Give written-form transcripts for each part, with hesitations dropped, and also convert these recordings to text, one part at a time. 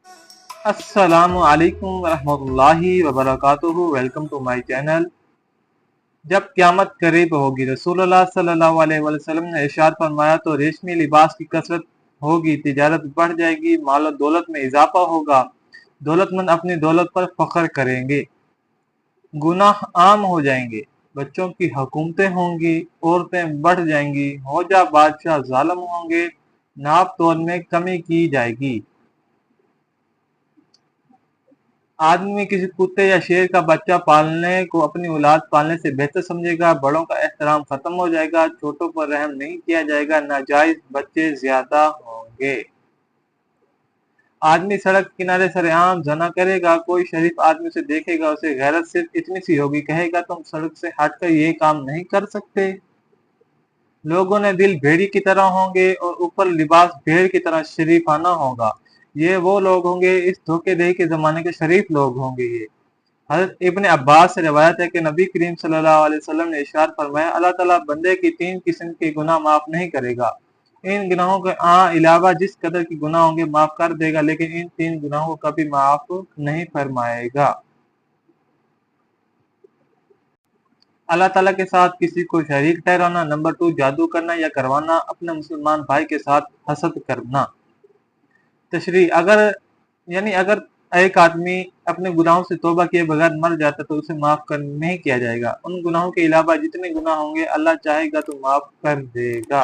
السلام علیکم ورحمۃ اللہ وبرکاتہ۔ Welcome to my channel. جب قیامت قریب ہوگی، رسول اللہ صلی اللہ علیہ وسلم نے ارشاد فرمایا تو ریشمی لباس کی کثرت ہوگی، تجارت بڑھ جائے گی، مال و دولت میں اضافہ ہوگا، دولت مند اپنی دولت پر فخر کریں گے، گناہ عام ہو جائیں گے، بچوں کی حکومتیں ہوں گی، عورتیں بڑھ جائیں گی، ہوجا بادشاہ ظالم ہوں گے، ناپ تول میں کمی کی جائے گی۔ آدمی کسی کتے یا شیر کا بچہ پالنے کو اپنی اولاد پالنے سے بہتر سمجھے گا، بڑوں کا احترام ختم ہو جائے گا، چھوٹوں پر رحم نہیں کیا جائے گا، ناجائز بچے زیادہ ہوں گے۔ آدمی سڑک کنارے سرعام زنا کرے گا، کوئی شریف آدمی اسے دیکھے گا، اسے غیرت صرف اتنی سی ہوگی، کہے گا تم سڑک سے ہٹ کر یہ کام نہیں کر سکتے۔ لوگوں نے دل بھیڑی کی طرح ہوں گے اور اوپر لباس بھیڑ کی طرح شریفانہ ہوگا۔ یہ وہ لوگ ہوں گے، اس دھوکے دہی کے زمانے کے شریف لوگ ہوں گے یہ۔ حضرت ابن عباس سے روایت ہے کہ نبی کریم صلی اللہ علیہ وسلم نے ارشاد فرمایا، اللہ تعالیٰ بندے کی 3 قسم کے گناہ معاف نہیں کرے گا۔ ان گناہوں کے علاوہ جس قدر کے گناہ ہوں گے معاف کر دے گا، لیکن ان 3 گناہوں کو کبھی معاف نہیں فرمائے گا۔ اللہ تعالیٰ کے ساتھ کسی کو شریک ٹھہرانا، نمبر 2 جادو کرنا یا کروانا، اپنے مسلمان بھائی کے ساتھ حسد کرنا۔ تشریح: اگر ایک آدمی اپنے گناہوں سے توبہ کیے بغیر مر جاتا تو اسے معاف نہیں کیا جائے گا۔ ان گناہوں کے علاوہ جتنے گناہ ہوں گے اللہ چاہے گا تو معاف کر دے گا۔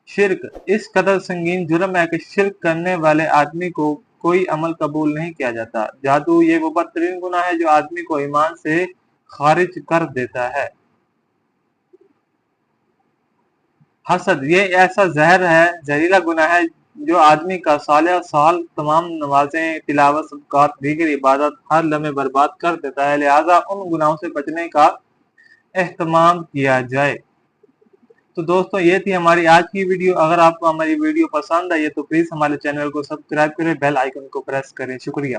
شرک: اس قدر سنگین جرم ہے کہ شرک کرنے والے آدمی کو کوئی عمل قبول نہیں کیا جاتا۔ جادو: یہ وہ بدترین گناہ ہے جو آدمی کو ایمان سے خارج کر دیتا ہے۔ حسد: یہ ایسا زہریلا گناہ ہے جو آدمی کا سال تمام نمازیں، تلاوت، صدقات، دیگر عبادت ہر لمحے برباد کر دیتا ہے، لہٰذا ان گناہوں سے بچنے کا اہتمام کیا جائے۔ تو دوستو، یہ تھی ہماری آج کی ویڈیو۔ اگر آپ کو ہماری ویڈیو پسند آئی ہے تو پلیز ہمارے چینل کو سبسکرائب کریں، بیل آئیکن کو پریس کریں۔ شکریہ۔